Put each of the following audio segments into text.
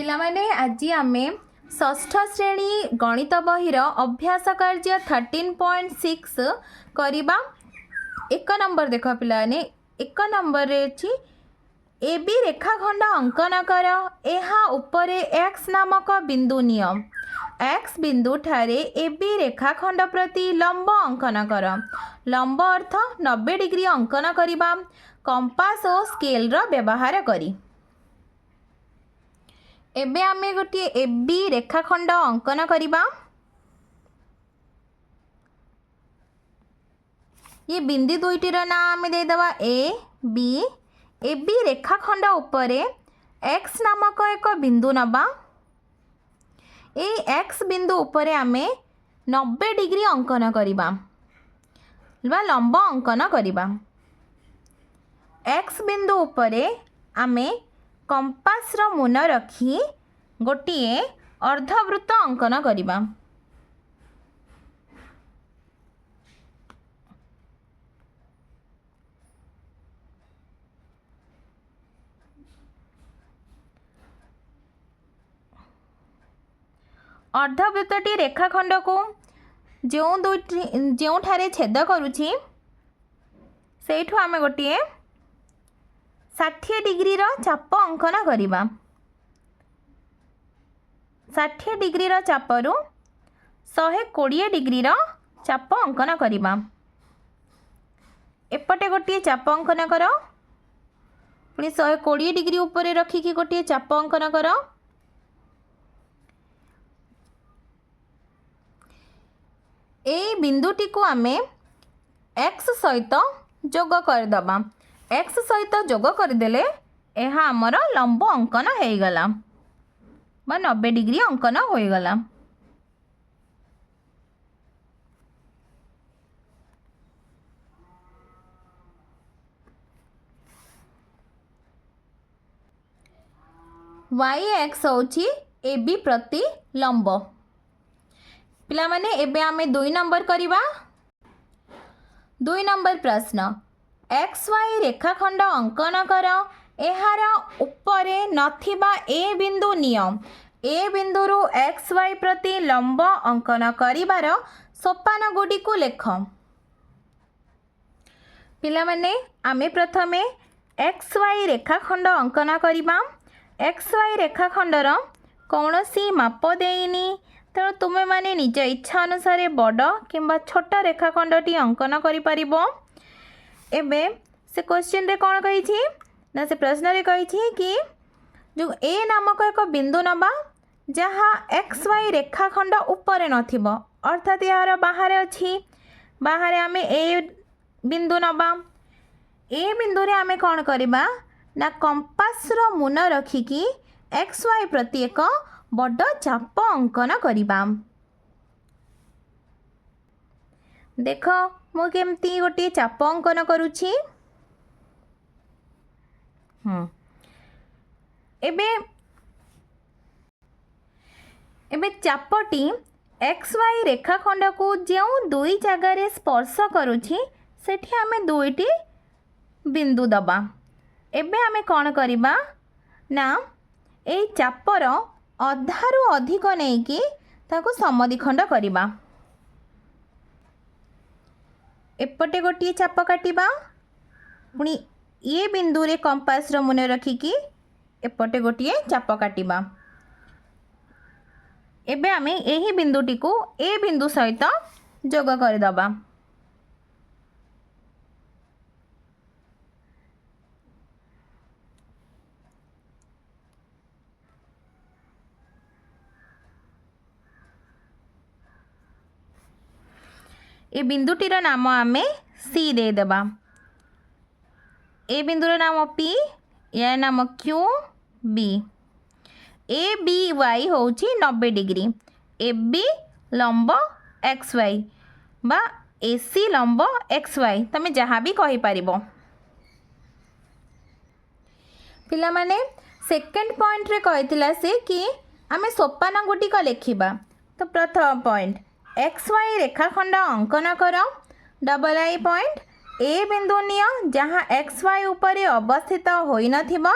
पिलामाने आज आमे षष्ठ श्रेणी गणित बहिर अभ्यास कार्य 13.6 करिबा। एक नंबर देख पिलाने एक नंबर रे अछि ए बी रेखाखंड अंकन कर। एहा उपरे एक्स नामक बिंदु नियम एक्स बिंदु ठारे ए बी रेखाखंड प्रति लंब अंकन कर। लंब अर्थ 90 डिग्री अंकन करिबा कंपास और स्केल रो व्यवहार करी। एबे आमे गोटे ए बी रेखाखंड अंकन करिबा। ये बिंदु दुईटीर नाम आमे दे दवा ए बी रेखाखंड उपरे एक्स नामक एक बिंदु नबा। ए एक्स बिंदु उपरे आमे 90 डिग्री अंकन करिबा बा लंब अंकन करिबा। एक्स बिंदु उपरे आमे कंपास रो मुन रखी गोटिए अर्धवृत्त अंकन करिबा। अर्धवृत्तटी रेखाखंड को जो ठारे छेद करुछि सेठु आमे गोटिए 60 डिग्री रो चाप अंकन करिबा। 60 डिग्री रो चापरु 120 डिग्री रो चाप अंकन करिबा। एपटे गोटिए चाप अंकन कर पुणी 120 डिग्री ऊपर रखिकी गोटिए चाप अंकन कर। ए बिंदुटी को आमे एक्स सहित जोग करदबा। एक्स सहित जोग करदेले एहा हमर लंब अंकन होईगला बा 90 डिग्री अंकन होईगला। वाई एक्स होची ए बी प्रति लंब। पिला माने एबे आमे 2 नंबर करिबा। 2 नंबर प्रश्न एक्स वाई रेखाखंड अंकन कर। एहार उपरे नथिबा ए बिंदु नियम ए बिंदुरु एक्स वाई प्रति लंब अंकन करिबार सोपान गुडी को लेख। पिला माने आमे प्रथमे एक्स वाई रेखाखंड अंकन करिबा। एक्स वाई रेखाखंडर कौनसी माप देइनी तेणु तुम्हें माने निज इच्छा अनुसार बड़ किंबा छोट रेखाखंडटी अंकन करिपारिबो। एबे से क्वेश्चन रे कौन कही ना से प्रश्न रे कही कि जो ए नामक एक बिंदु नबा जहाँ एक्स वाई रेखाखंड ऊपर नथिबो अर्थात यार बाहर अछि। बाहर आमे ए बिंदु नबा। ए बिंदु रे आमे कौन करिबा ना कंपास रो मुन रखिकी एक्स वाई प्रति एक बड़ चाप अंकन करिबा। देख मु केमती गोटे चाप अंकन करुछि। एबे चापटी एक्स वाई रेखाखंड को जो दुई जगार स्पर्श करुछि सेठी आमे दुईटी बिंदु दबा। एबे आमे कौन करिबा ना ए चापर अधारु अधिक नहीं कि ताको समद्विखंड करिबा। एपटे गोटिए चाप काटिबा पुणी ये बिंदु रे कंपास रो मुने रखिकी एपटे गोटिए चाप काटिबा। एबे आमे एही बिंदुटी को ए बिंदु सहित जोग करदबा। ए बिंदुटीर नाम आमे सी दे देबा। ए बिंदुर नाम पी या नाम Q B. A B Y होची 90 डिग्री। ए बी लंब एक्स वाई बा ए सी लंब एक्स वाई तमे जहाँ भी कहि पारिबो। पिला माने सेकंड पॉइंट रे कहितला से कि आमे सोपान गुटिक लेखिबा। तो प्रथम पॉइंट एक्स वाई रेखाखंड अंकन कर। डबल आई पॉइंट ए बिंदु निय जहाँ एक्स वाई उपरे अवस्थित होई नथिबो।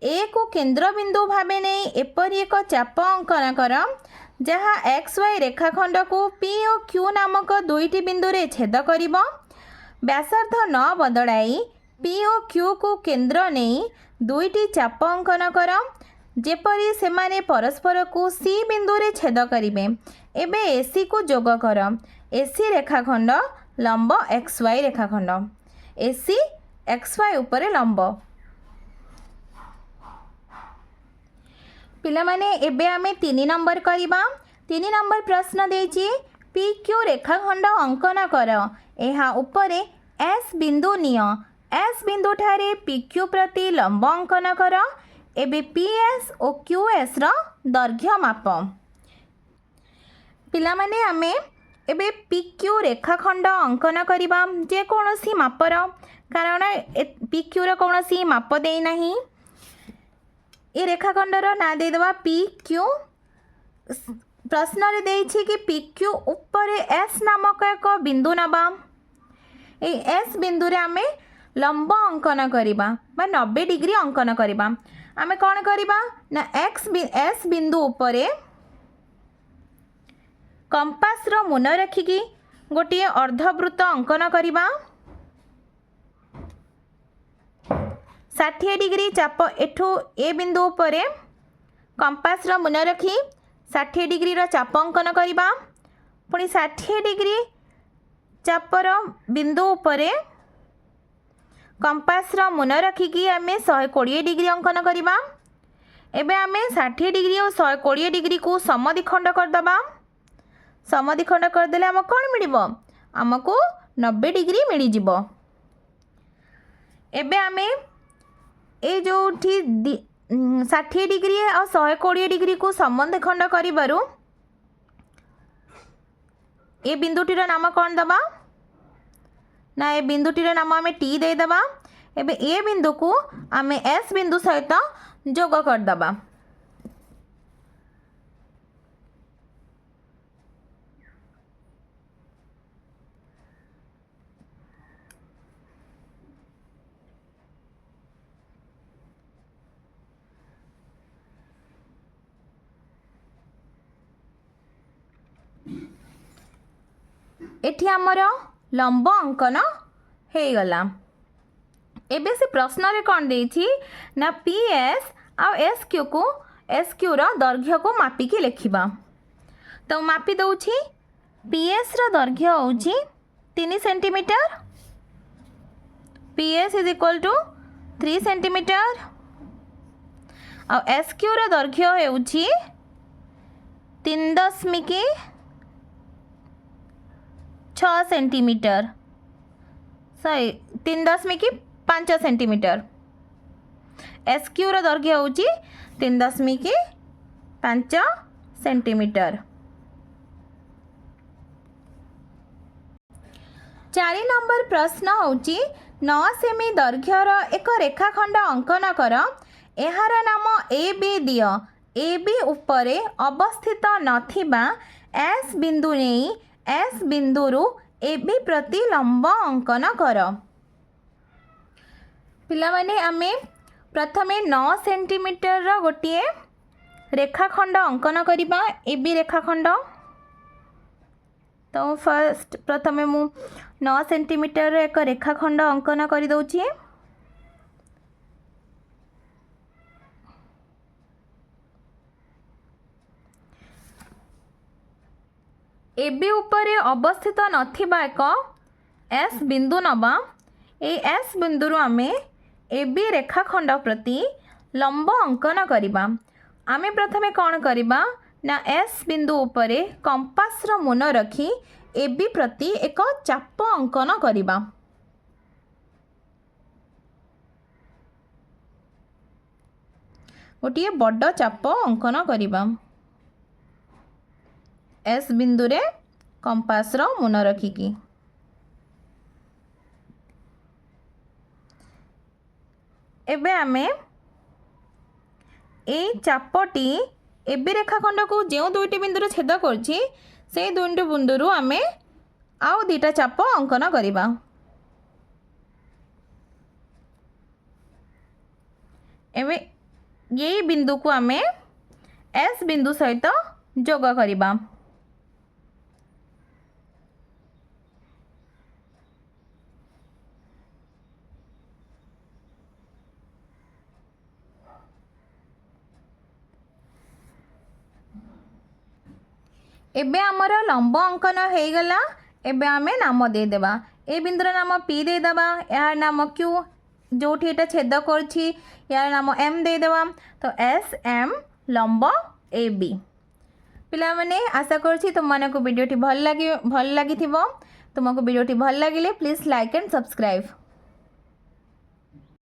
ए को केन्द्रबिंदु भावे नहीं एपरी एक चाप अंकन कर जहाँ एक्स वाई रेखाखंड को पी और क्यू नामक दुईटी बिंदु रे छेद कर व्यासार्ध न बदलाई पी और क्यू को केन्द्र नहीं दुईटी चाप अंकन कर जेपरी सेमाने परस्पर को सी बिंदु रे छेद करिवे। एबे एसी को जोग कर एसी रेखाखंड लंब एक्स वाई रेखाखंड एसी एक्स वाई उपरे लंब। पिलामाने एबे आमे 3 नंबर करिबा। 3 नंबर प्रश्न देछि पी क्यू रेखाखंड अंकन कर एहा उपरे एस बिंदु निय एस बिंदु ठारे पी क्यू प्रति लंब अंकन कर एबे पी एस और क्यू एस रो दैर्घ्य माप। पिलामाने आमे एबे पी क्यू रेखाखंड अंकन करिबा जे कोनोसी मापर कारण पी क्यू रो कोनोसी माप देई नाही ए रेखाखंडर ना दे देबा पी क्यू। प्रश्न रे देछि कि पी क्यू ऊपर एस नामक एक बिंदु नबा ए एस बिंदु रे आमे लंब अंकन करिबा बा 90 डिग्री अंकन करिबा। आमे कोन करिबा ना एस बिंदु ऊपर कंपास रो मुन रखिकी गोटे अर्धवृत्त अंकन करिबा। 60 डिग्री चाप एठू ए बिंदु उपरे कंपास रो मुन रखी 60 डिग्री रो चाप अंकन करिबा। पुणी 60 डिग्री चापर बिंदु उपरे कंपास रो मुन रखिकी आमे 120 डिग्री अंकन करिबा। एबे आमे 60 डिग्री और 120 डिग्री को समद्विखंड करदबा। समद्विखंड करदेले आम कौन मिलिबो आमको 90 डिग्री मिली जिवो। एबे आमे ए जो 60 डिग्री और 120 डिग्री को समद्विखंड करिबारु ए बिंदुटीर नाम कौन दबा ना ए बिंदुटीर नाम आमे टी दे दबा। एबे ए बिंदु को आमे एस बिंदु सहित जोग कर दबा। एठी आमर लंब अंकन हो गला। एबे से प्रश्न रे कौन देछि ना पी एस आ एस क्यू को एस क्यू रो दैर्घ्य को मापिकी लिखिबा। तो मापी दउछि पी एस रो दैर्घ्य होछि 3 centimetre P S is equal to 3 centimetre आ एस क्यू रो दैर्घ्य होछि 3.6 centimetre sorry 3.5 centimetre. S Q रो दैर्घ्य होछि 3.5 सेंटीमीटर। 4 नंबर प्रश्न होछि 9 सेमी दैर्घ्यर एक रेखाखंड अंकन कर एहार नाम ए बी दियो ए बी उपरे अवस्थित नथिबा एस बिंदु नहीं एस बिंदुरु ए बी प्रति लंब अंकन कर। पिला माने आमे प्रथमे 9 सेंटीमीटर गोटे रेखाखंड अंकन करिबा ए बी रेखाखंड। तो फर्स्ट प्रथमे मु 9 सेंटीमीटर एक रेखाखंड अंकन करि दउछि। एबी उपरे अवस्थित नथिबा एक एस बिंदु नबा। ए एस बिंदु आमे एबी रेखाखंड प्रति लंब अंकन करिबा। आमे प्रथमे कौन करिबा ना एस बिंदु उपरे कंपास रो मुन रखी एबी प्रति एक चाप अंकन करिबा। गोटे बड़ चाप अंकन करिबा। एस बिंदु रे कंपास रो मुन रखिकी एबे आमे ए चापटी एबी रेखाखंड को जो दुईटी बिंदु छेद करछि से दुईटी बिंदु आमे आउ दुईटा चाप अंकन करिबा। एबे ये बिंदु को आमे एस बिंदु सहित जोग करिबा। एबे आमर लंब अंकन हो गला। एबे आमे नाम देदेबा। ए बिंदुर नाम पी देदेबा, यार नाम क्यू, जोठी एटा छेद करछि यार नाम एम देदेबा। तो एस एम लंब ए बी। पिला माने आशा करछि तुमको वीडियोटी भल लगी तुमको वीडियोटी भल लगिले प्लीज लाइक एंड सब्सक्राइब।